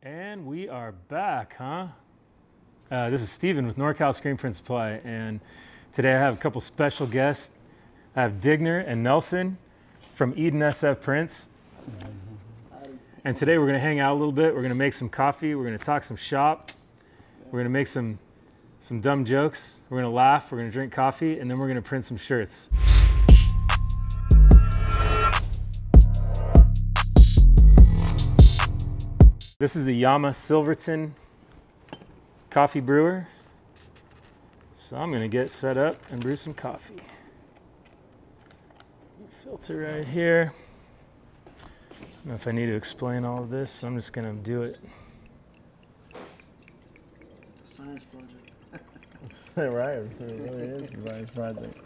And we are back, huh? This is Steven with NorCal Screen Print Supply, and today I have a couple special guests. I have Digner and Nelson from Eden SF Prints. And today we're gonna hang out a little bit. We're gonna make some coffee. We're gonna talk some shop. We're gonna make some dumb jokes. We're gonna laugh. We're gonna drink coffee, and then we're gonna print some shirts. This is the Yama Silverton coffee brewer. So I'm gonna get set up and brew some coffee. Filter right here. I don't know if I need to explain all of this, so I'm just gonna do it. Science project. Right, it really is a science project.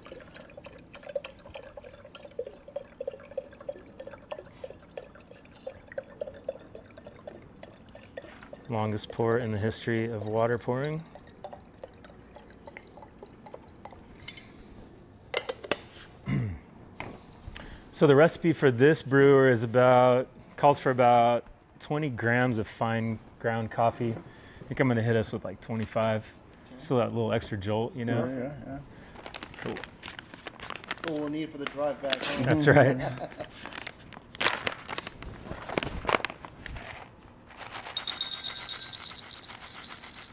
Longest pour in the history of water pouring. So the recipe for this brewer is calls for about 20 grams of fine ground coffee. I think I'm gonna hit us with like 25. Still that little extra jolt, you know? Yeah. Cool. What we'll need for the drive back home. That's right.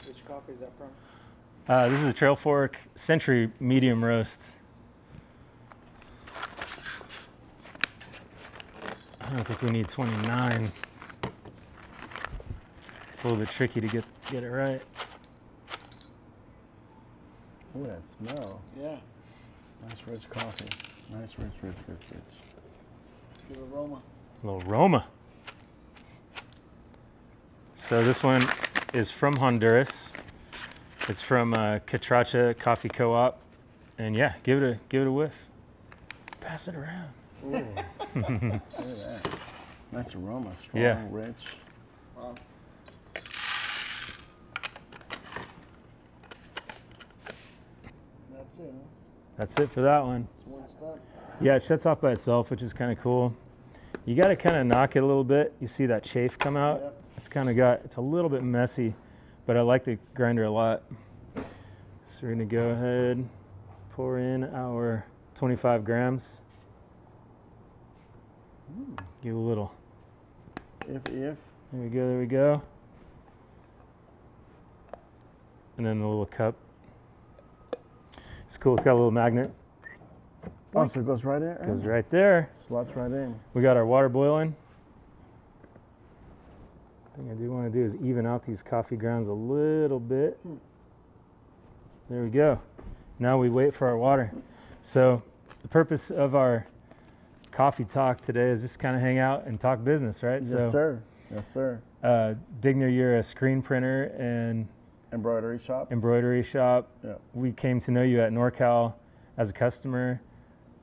Which coffee is that from? This is a Trail Fork Century medium roast. I don't think we need 29. It's a little bit tricky to get it right. Ooh, that smell. Yeah. Nice rich coffee. Nice rich. Good aroma. A little aroma. So this one is from Honduras. It's from Catracha Coffee Co-op, and yeah, give it a whiff. Pass it around. Ooh. Look at that. Nice aroma, strong, Yeah. rich. Wow. That's it, huh? That's it for that one. It's one step. Yeah, it shuts off by itself, which is kind of cool. You got to kind of knock it a little bit. You see that chafe come out? Yep. It's a little bit messy, but I like the grinder a lot. So we're gonna go ahead, pour in our 25 grams. Give a little. If. There we go. And then the little cup. It's cool, it's got a little magnet. Oh, so it goes right there? Goes right there. Slots right in. We got our water boiling. The thing I do want to do is even out these coffee grounds a little bit. There we go. Now we wait for our water. So the purpose of our coffee talk today is just kind of hang out and talk business, right? Yes, So, sir. Yes, sir. Digner, you're a screen printer and Embroidery shop. embroidery shop. Yeah. We came to know you at NorCal as a customer,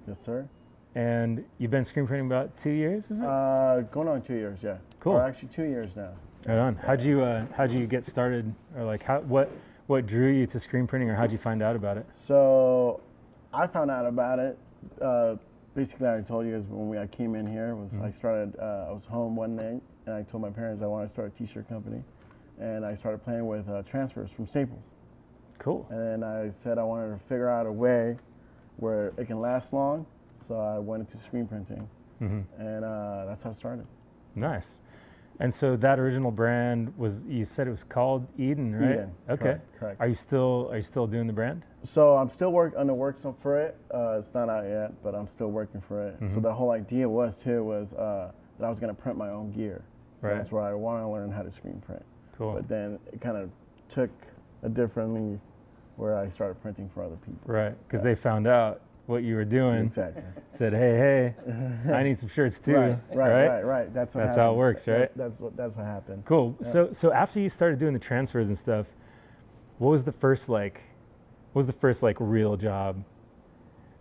Yes, sir. and you've been screen printing about 2 years, is it? Going on 2 years, yeah. Cool. Or actually 2 years now. Right on. How'd you get started, or like what drew you to screen printing, or how'd you find out about it? So I found out about it. Basically, I told you guys when I came in here was I was home one night and I told my parents I wanted to start a t-shirt company, and I started playing with transfers from Staples. Cool. And then I said I wanted to figure out a way where it can last long, so I went into screen printing, and that's how it started. Nice. And so that original brand you said it was called Eden, right? Eden, Okay. correct. Are you still doing the brand? So I'm still on the works for it. It's not out yet, but I'm still working for it. So the whole idea was that I was going to print my own gear. So Right. that's where I want to learn how to screen print. Cool. But then it kind of took a differently where I started printing for other people. Right, because they found out what you were doing. Exactly. Said, hey, I need some shirts too. Right. That's That's how it works, right? That's what happened. Cool. Yeah. So after you started doing the transfers and stuff, what was the first real job?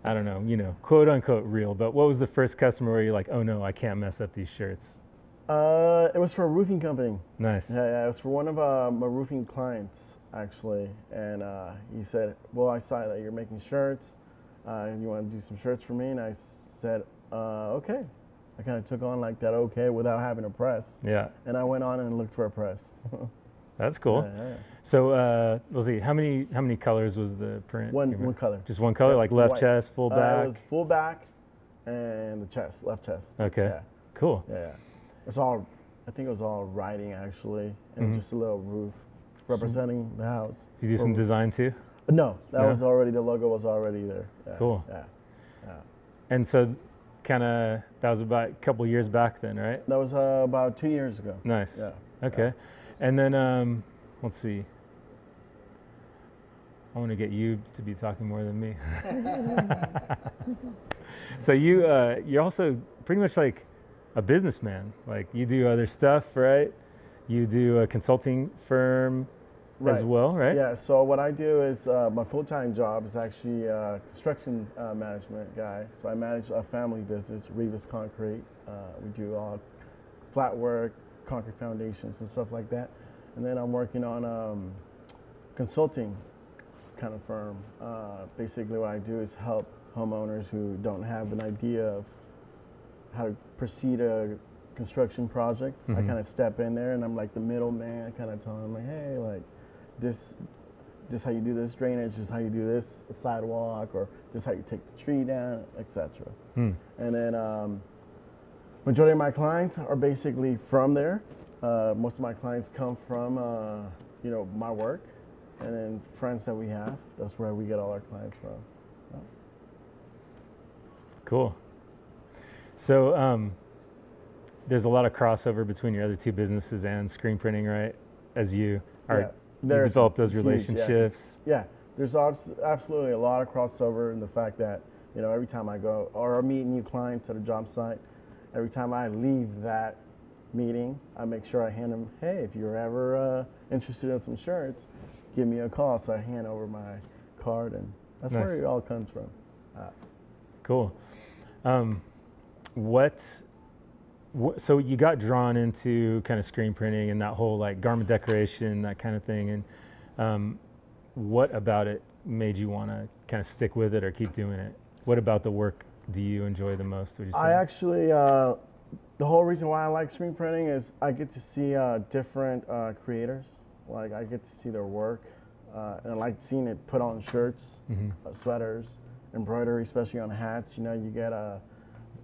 I don't know, quote unquote real, but what was the first customer where you're like, oh no, I can't mess up these shirts? It was for a roofing company. Nice. Yeah, it was for one of my roofing clients actually, and he said, well, I saw that you're making shirts. You want to do some shirts for me? And I said, okay, I kind of took on like that okay without having a press. Yeah. And I went on and looked for a press. That's cool. Yeah. So let's see, how many colors was the print? One color. Just one color, like left White. chest, full back? It was full back and the chest, left chest. Okay. Yeah. Cool. Yeah. It's all, I think it was all writing actually, and just a little roof representing the house. Did you do some design too? No, that No? was already, the logo was already there. Yeah. Cool. Yeah. And so kind of, that was about a couple years back then, right? That was about 2 years ago. Nice. Yeah. Okay. And then, let's see. I want to get you to be talking more than me. So you're also pretty much like a businessman. Like you do other stuff, right? You do a consulting firm as well, right? Yeah, so what I do is my full-time job is actually a construction management guy. So I manage a family business, Rivas Concrete. We do all flat work, concrete foundations and stuff like that. And then I'm working on consulting kind of firm. Basically what I do is help homeowners who don't have an idea of how to proceed a construction project. I kind of step in there and I'm like the middleman, kind of telling them like, hey, like this how you do this drainage, this is how you do this sidewalk, or this how you take the tree down, etc. And then majority of my clients are basically from there. Most of my clients come from you know, my work, and then friends that we have. That's where we get all our clients from. Yeah. Cool. So there's a lot of crossover between your other two businesses and screen printing, right? As you are you develop those relationships. Yeah, there's absolutely a lot of crossover in the fact that, you know, every time I go or meet new clients at a job site, every time I leave that meeting, I make sure I hand them, hey, if you're ever interested in some shirts, give me a call. So I hand over my card, and that's Nice. where it all comes from. Cool. So you got drawn into kind of screen printing and that whole like garment decoration, that kind of thing. And what about it made you want to kind of stick with it or keep doing it? What about the work do you enjoy the most, would you say? I actually, the whole reason why I like screen printing is I get to see different creators. Like I get to see their work, and I like seeing it put on shirts, sweaters, embroidery, especially on hats. You know, you get a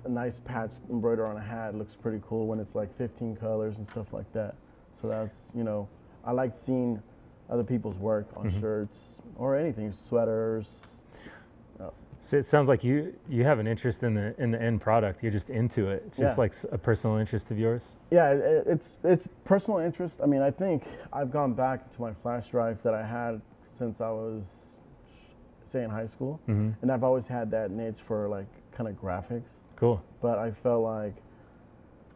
nice patch embroidered on a hat. It looks pretty cool when it's like 15 colors and stuff like that. So that's, you know, I like seeing other people's work on shirts or anything, sweaters. So it sounds like you have an interest in the end product. You're just into it. It's just like a personal interest of yours. Yeah, it's personal interest. I mean, I think I've gone back to my flash drive that I had since I was, say, in high school, and I've always had that niche for like kind of graphics. Cool. But I felt like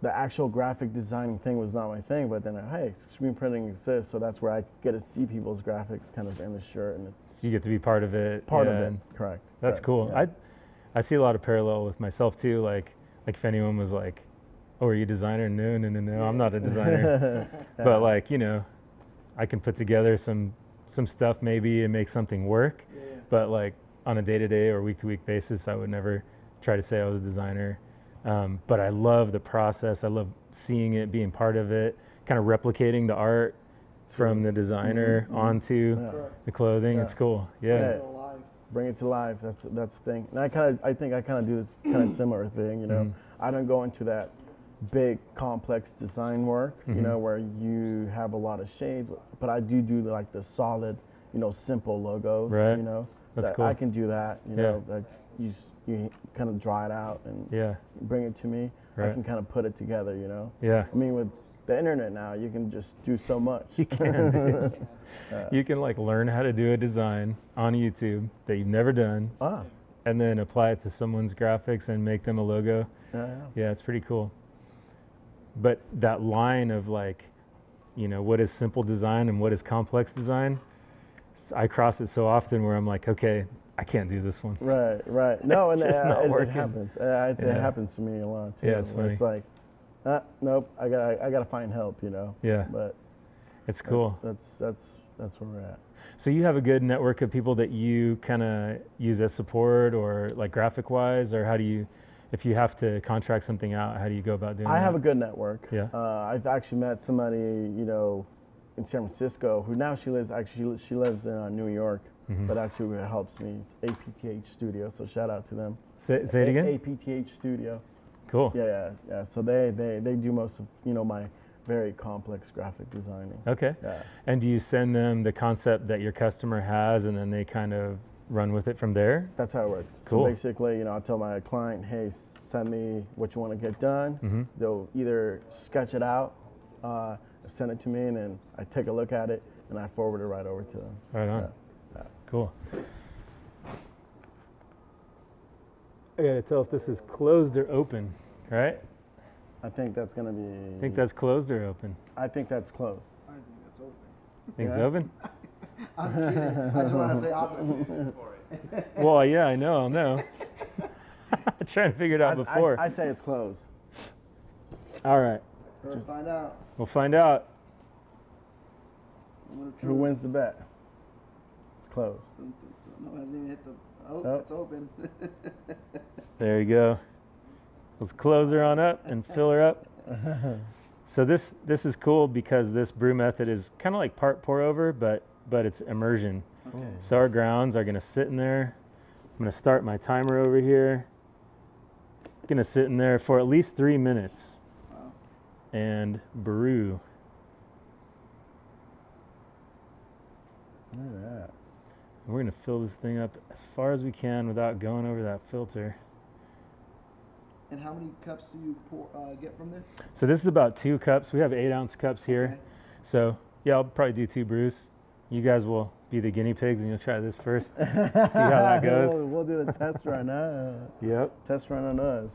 the actual graphic designing thing was not my thing. But then, hey, screen printing exists, so that's where I get to see people's graphics kind of in the shirt, and it's You get to be part of it. part of it. Correct. That's Correct. cool. Yeah. I see a lot of parallel with myself too. Like if anyone was like, "Oh, are you a designer?" No, I'm not a designer. But like, you know, I can put together some stuff maybe and make something work. But like on a day-to-day or week-to-week basis, I would never try to say I was a designer. But I love the process. I love seeing it, being part of it, kind of replicating the art from the designer onto the clothing. It's cool. Yeah. Bring it to life. That's the thing. And I think I kind of do this kind of similar thing. You know, I don't go into that big complex design work. You know, where you have a lot of shades, but I do like the solid, you know, simple logos. Right. You know, That's that cool. I can do that. You know, that's you kind of draw it out and bring it to me. Right. I can kind of put it together. You know. Yeah. I mean, with the internet now, you can just do so much. You can, dude. You can like learn how to do a design on YouTube that you've never done, and then apply it to someone's graphics and make them a logo. Yeah, it's pretty cool. But that line of like, you know, what is simple design and what is complex design, I cross it so often where I'm like, okay, I can't do this one. Right. No, and just not it working. happens. It happens to me a lot too. Yeah, it's funny. It's like, nope, I gotta find help, you know. Yeah. But it's cool. That's where we're at. So you have a good network of people that you kind of use as support or like graphic wise, or how do you if you have to contract something out, how do you go about doing that? I have a good network. Yeah. I've actually met somebody, you know, in San Francisco who now she lives in New York, but that's who helps me. It's APTH Studio, so shout out to them. Say it again. APTH Studio. Cool. Yeah. So they do most of, you know, my very complex graphic designing. Okay. Yeah. And do you send them the concept that your customer has, and then they kind of run with it from there? That's how it works. Cool. So basically, you know, I'll tell my client, hey, send me what you want to get done. They'll either sketch it out, send it to me, and then I take a look at it, and I forward it right over to them. Right on. Yeah. Cool. I gotta tell if this is closed or open, right? I think that's gonna be. I think that's closed or open. I think that's closed. I think that's open. Think it's Yeah. open? I'm kidding. I just want to say opposite. Well, yeah, I know. I'm trying to figure it out before. I say it's closed. All right, We'll find out. we'll find out. Who wins the bet? It's closed. No, it hasn't even hit the. Oh, Oh. it's open. There you go. Let's close her on up and fill her up. So this is cool because this brew method is kind of like part pour over, but it's immersion. Okay. So our grounds are gonna sit in there. I'm gonna start my timer over here. Gonna sit in there for at least 3 minutes Wow. and brew. Look at that. And we're gonna fill this thing up as far as we can without going over that filter. And how many cups do you get from this? So this is about 2 cups. We have 8-ounce cups here. Okay. So yeah, I'll probably do 2 brews. You guys will be the guinea pigs and you'll try this first. See how that goes. We'll do the test run now. Yep. Test run on us.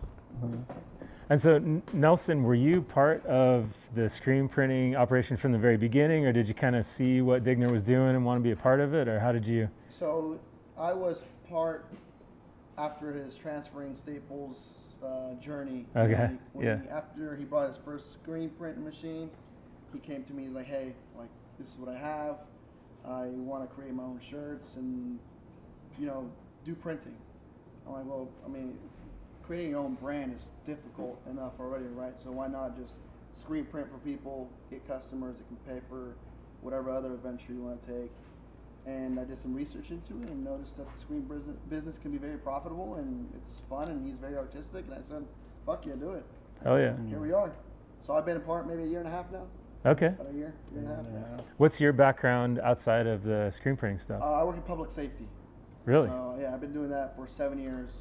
And so Nelson, were you part of the screen printing operation from the very beginning, or did you kind of see what Digner was doing and want to be a part of it, or how did you? So I was part after his transferring Staples journey. Okay, After he bought his first screen printing machine, he came to me. He's like, "Hey, like this is what I have. I want to create my own shirts and, you know, do printing." I'm like, "Well, I mean, creating your own brand is difficult enough already, right? So why not just screen print for people, get customers that can pay for whatever other adventure you want to take?" And I did some research into it and noticed that the screen business can be very profitable and it's fun and he's very artistic. And I said, "Fuck yeah, do it." Oh yeah. Here we are. So I've been a part maybe a year and a half now. Okay. About a year and a half. Yeah. What's your background outside of the screen printing stuff? I work in public safety. Really? So yeah, I've been doing that for 7 years,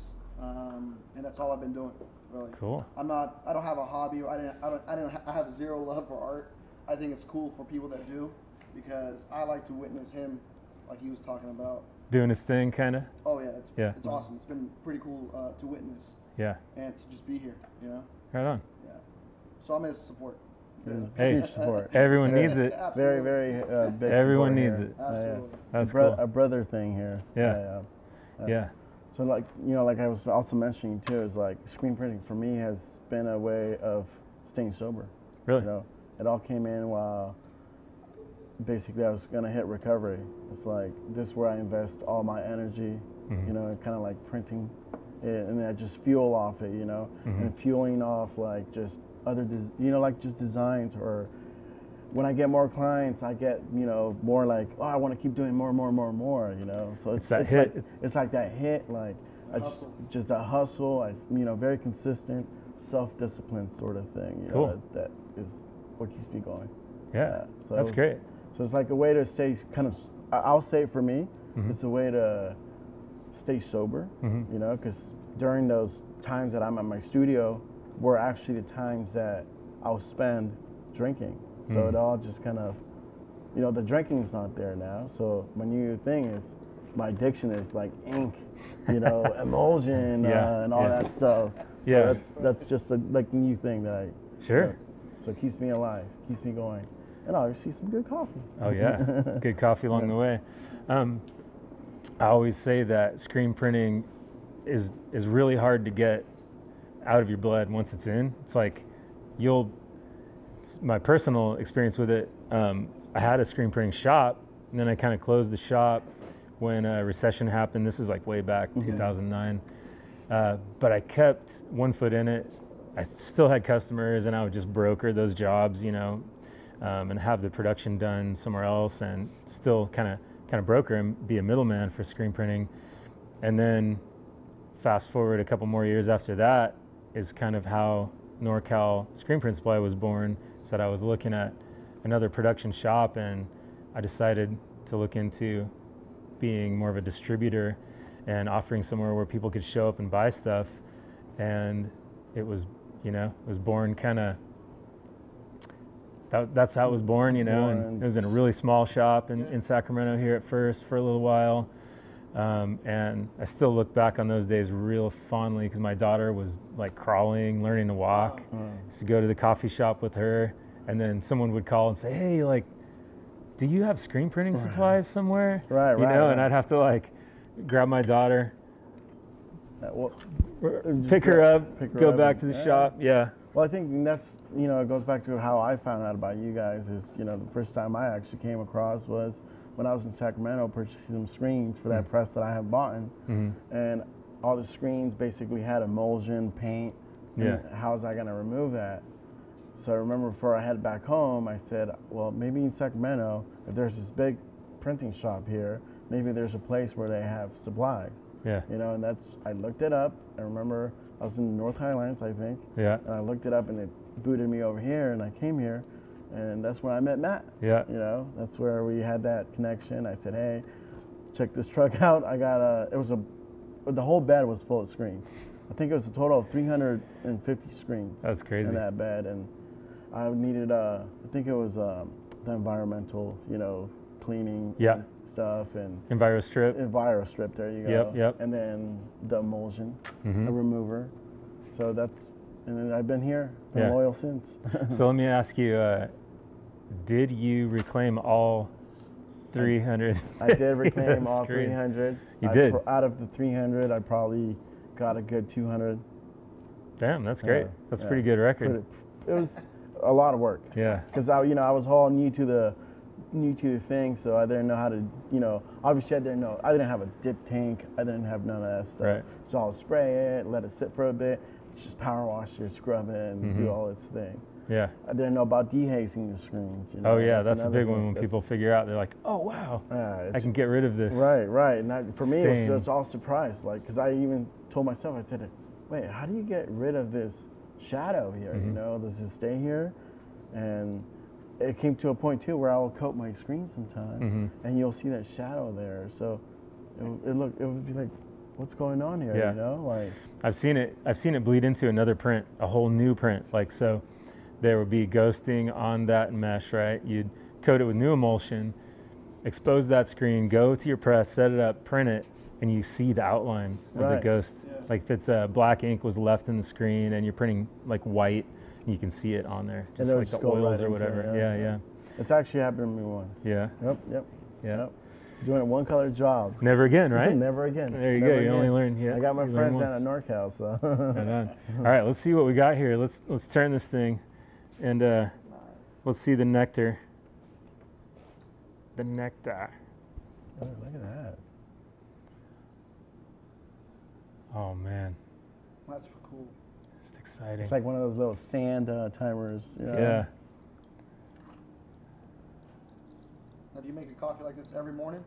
and that's all I've been doing. Really. Cool. I don't have a hobby. I have zero love for art. I think it's cool for people that do, because I like to witness him, like he was talking about. Doing his thing, kind of. Oh yeah, it's Yeah. awesome. It's been pretty cool to witness Yeah. and to just be here. You know. Right on. Yeah. So I'm his support. Hey, Huge support. everyone needs it. Very, Absolutely. very big. Everyone support needs here. it. Absolutely. That's It's cool. a brother thing here. Yeah. Yeah. So like, you know, like I was also mentioning too, is like screen printing for me has been a way of staying sober. Really? You know, it all came in while basically I was gonna hit recovery. It's like this is where I invest all my energy, you know, kind of like printing it, and then I just fuel off it, you know, and fueling off like just other, you know, like just designs. Or when I get more clients, I get, you know, more like, oh, I want to keep doing more, you know. So It's that hit. Like, it's like that hit, like I just a hustle. I, you know, very consistent, self-discipline sort of thing. You Cool. know, that is what keeps me going. Yeah. So That's great. So it's like a way to stay kind of, I'll say for me, it's a way to stay sober, you know, because during those times that I'm at my studio were actually the times that I'll spend drinking. So it all just kind of, you know, the drinking's not there now. So my new thing is, my addiction is like ink, you know, emulsion and all that stuff. So Yeah. that's just a like new thing that I, Sure. you know, so it keeps me alive, keeps me going. And obviously some good coffee. Oh yeah, good coffee along the way. I always say that screen printing is really hard to get out of your blood once it's in. It's like my personal experience with it, I had a screen printing shop, and then I kind of closed the shop when a recession happened. This is like way back 2009, But I kept one foot in it. I still had customers, and I would just broker those jobs, you know, and have the production done somewhere else, and still kind of broker and be a middleman for screen printing. And then fast forward a couple more years after that is kind of how NorCal Screen Print Supply was born. Is that I was looking at another production shop, and I decided to look into being more of a distributor and offering somewhere where people could show up and buy stuff. And it was, you know, it was born kind of, that's how it was born, you know, and it was in a really small shop in Sacramento here at first for a little while. And I still look back on those days real fondly because my daughter was like crawling, learning to walk. Used to go to the coffee shop with her, and then someone would call and say, hey, like, do you have screen printing supplies somewhere? You know, and I'd have to like grab my daughter, pick her up, go back to the shop. Yeah. Well, I think that's, you know, it goes back to how I found out about you guys is, you know, the first time I actually came across was when I was in Sacramento purchasing some screens for that press that I had bought. And all the screens basically had emulsion, paint. And how was I going to remove that? So I remember before I headed back home, I said, well, maybe in Sacramento, if there's this big printing shop here, maybe there's a place where they have supplies. You know, and that's, I looked it up. I remember I was in North Highlands, I think. And I looked it up and it booted me over here, and I came here, and that's when I met Matt. You know, that's where we had that connection. I said, hey, check this truck out. I got the whole bed was full of screens. I think it was a total of 350 screens. That's crazy. In that bed. And I needed, I think it was the environmental, you know, cleaning stuff, and EnviroStrip, there you go. And then the emulsion, the remover. So that's, and then I've been here, been loyal since. So let me ask you, did you reclaim all 300? I did reclaim all 300. You did? Out of the 300, I probably got a good 200. Damn, that's great. That's a pretty good record. It was a lot of work. Because I was all new to the thing, so I didn't know how to, you know, obviously I didn't have a dip tank, I didn't have none of that stuff. So I'll spray it, let it sit for a bit, just power wash it, scrub it, and do all its thing. I didn't know about dehazing the screens. You know? Oh yeah, that's a big one when people figure out, they're like, oh wow, I can get rid of this. Right. And for me, it was all surprise, like, because I even told myself, I said, wait, how do you get rid of this shadow here? You know, does it stay here? And it came to a point too where I will coat my screen sometime, and you'll see that shadow there. So it would be like, what's going on here? You know, like I've seen it bleed into another print, a whole new print. Like, so there would be ghosting on that mesh, right? You'd coat it with new emulsion, expose that screen, go to your press, set it up, print it, and you see the outline of the ghost. Like if it's black ink was left in the screen and you're printing like white, you can see it on there, just like the oils or whatever. It's actually happened to me once. Yep. Doing a one-color job. Never again, right? Never again. There you go. You only learn. I got my friends down at NorCal, so. Right on. All right, let's see what we got here. Let's turn this thing, and let's see the nectar. The nectar. Oh, look at that. Oh man. That's cool. It's exciting. It's like one of those little sand timers. You know? Yeah. Now, do you make a coffee like this every morning?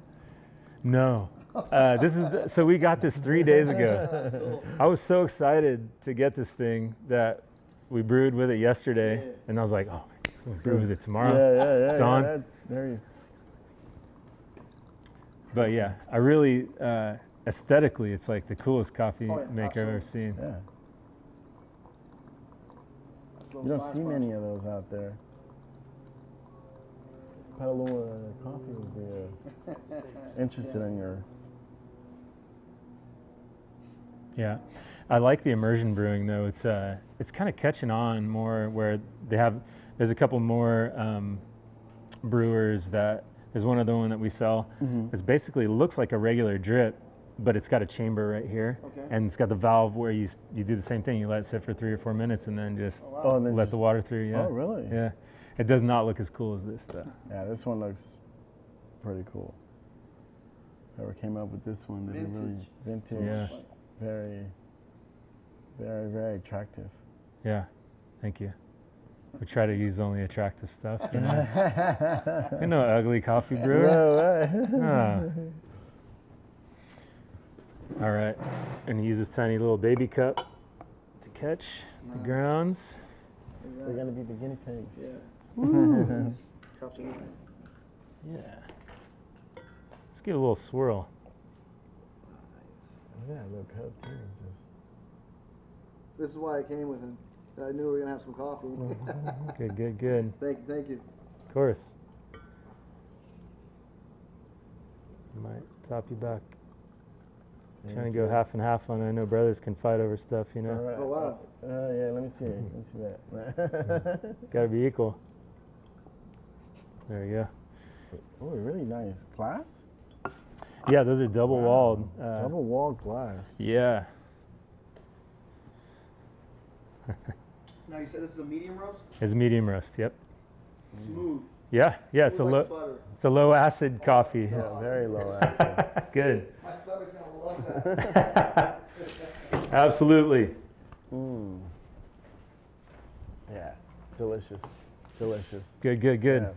No. So we got this 3 days ago. I was so excited to get this thing that we brewed with it yesterday, and I was like, oh, we'll brew with it tomorrow. It's on. There you. But yeah, I really, aesthetically, it's like the coolest coffee maker I've ever seen. Yeah. You don't see many of those out there. Petaluma Coffee would be interested in your. Yeah, I like the immersion brewing though. It's kind of catching on more where there's a couple more brewers that there's one other one that we sell. It's basically looks like a regular drip, but it's got a chamber right here, and it's got the valve where you do the same thing. You let it sit for 3 or 4 minutes and then just let the water through. Yeah. Oh really? Yeah. It does not look as cool as this though. Yeah, this one looks pretty cool. Whoever came up with this one did a really vintage, very. Very, very attractive. Yeah, thank you. We try to use only attractive stuff. You know? You're no ugly coffee brewer. No way. Ah. All right, and use this tiny little baby cup to catch the grounds. We're gonna be the guinea pigs. Yeah. Ooh. Cups are nice. Yeah. Let's get a little swirl. Yeah, little cup too. Just This is why I came with him. I knew we were gonna have some coffee. Good, good, good. Thank you. Of course. Might top you back. Trying to go half and half on it. I know brothers can fight over stuff, you know. All right. Oh wow. Yeah, let me see. Let me see that. Got to be equal. There you go. Oh, really nice glass. Yeah, those are double walled. Double walled glass. Yeah. Now you said this is a medium roast? It's medium roast. Yep. Smooth. Yeah. It's a Smooth low. like butter. It's a low acid coffee. Yeah, very low acid. Good. My stomach's gonna love that. Absolutely. Mm. Yeah, delicious, delicious. Good, good, good. Yeah.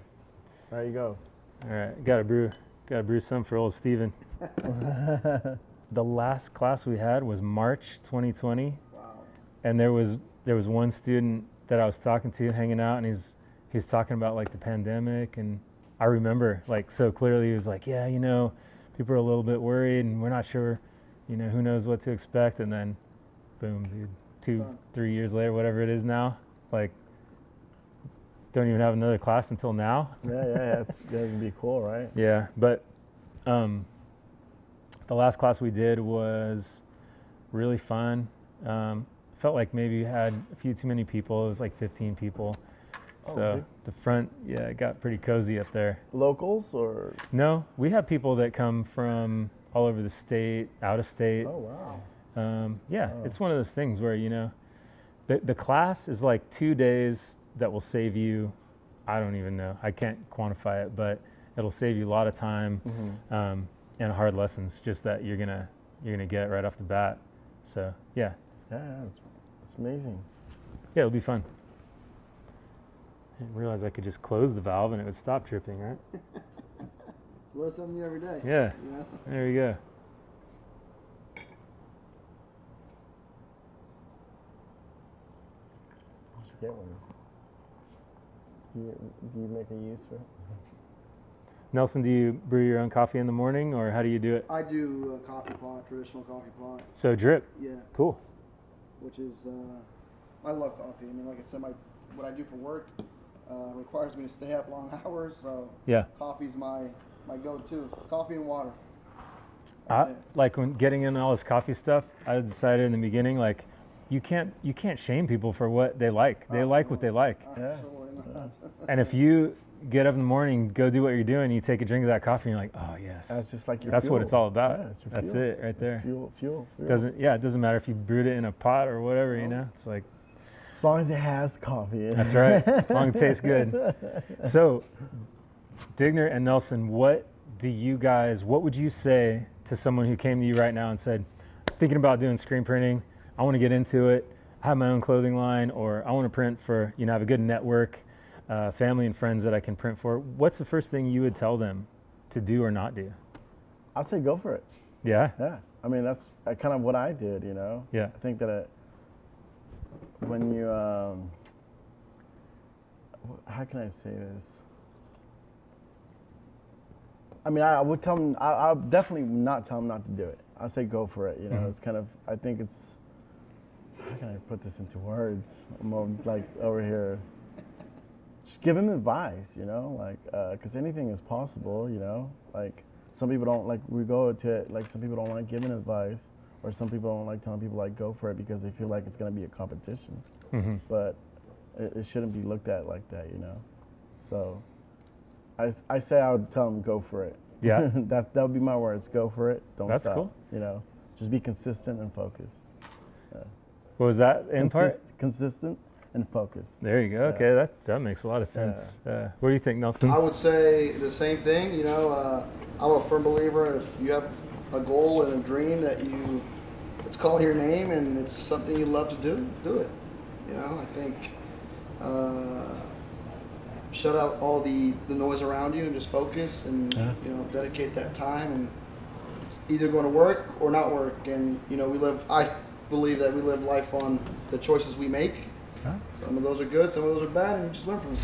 There you go. All right, gotta brew some for old Steven. The last class we had was March 2020, Wow. and there was one student that I was talking to, hanging out, and he was talking about like the pandemic, and I remember like so clearly. He was like, yeah, you know, people are a little bit worried, and we're not sure, you know, who knows what to expect, and then, boom, dude, 2-3 years later, whatever it is now, like, don't even have another class until now. Yeah, that'd be cool, right? Yeah, but the last class we did was really fun. Felt like maybe we had a few too many people. It was like 15 people. Oh, So really? the front, yeah, it got pretty cozy up there. Locals or? No, we have people that come from all over the state, out of state. Oh wow. Yeah, it's one of those things where, you know, the class is like 2 days that will save you, I don't even know, I can't quantify it, but it'll save you a lot of time and hard lessons just that you're gonna get right off the bat. So yeah. Yeah, it's amazing. Yeah, it'll be fun. I didn't realize I could just close the valve and it would stop dripping, right? Learn something new every day. Yeah, You know? there we go. You should get one. Do you make a use for it? Nelson, do you brew your own coffee in the morning, or how do you do it? I do a coffee pot, traditional coffee pot. So drip. Yeah. Cool. Which is, I love coffee. I mean, like I said, what I do for work requires me to stay up long hours, so Yeah. coffee's my go-to. Coffee and water. Like when getting in all this coffee stuff, I decided in the beginning, like, you can't shame people for what they like. They like what they like. Yeah. Absolutely not. And if you get up in the morning, go do what you're doing, you take a drink of that coffee, and you're like, oh yes, That's just like your that's fuel. what it's all about. Yeah, it's your That's fuel. it right there. Fuel. It doesn't matter if you brewed it in a pot or whatever, you know. It's like, As long as it has coffee. that's right. As long as it tastes good. So, Digner and Nelson, what would you say to someone who came to you right now and said, thinking about doing screen printing, I want to get into it, I have my own clothing line, or I want to print for, you know, have a good network, family and friends that I can print for. What's the first thing you would tell them to do or not do? I'd say go for it. Yeah? Yeah. I mean, that's kind of what I did, you know? Yeah. I think that when you, how can I say this? I mean, I would tell them, I'll definitely not tell them not to do it. I'll say go for it, you know? It's kind of, I think it's, how can I put this into words? I'm all, like over here. Just give them advice, you know? Like, because anything is possible, you know? Like, some people don't, like, we go to it, like, some people don't like giving advice, or some people don't like telling people, like, go for it because they feel like it's going to be a competition. But it shouldn't be looked at like that, you know? So, I say I would tell them go for it. Yeah. that would be my words. Go for it. Don't That's stop. cool. You know, just be consistent and focused. What was that in part? Consistent and focused. There you go. Okay, that makes a lot of sense. What do you think, Nelson? I would say the same thing. You know, I'm a firm believer if you have a goal and a dream that you it's calling your name and it's something you love to do, do it. You know, I think shut out all the noise around you and just focus and you know, dedicate that time, and it's either going to work or not work. And you know, I believe that we live life on the choices we make. Some of those are good, some of those are bad, and you just learn from them.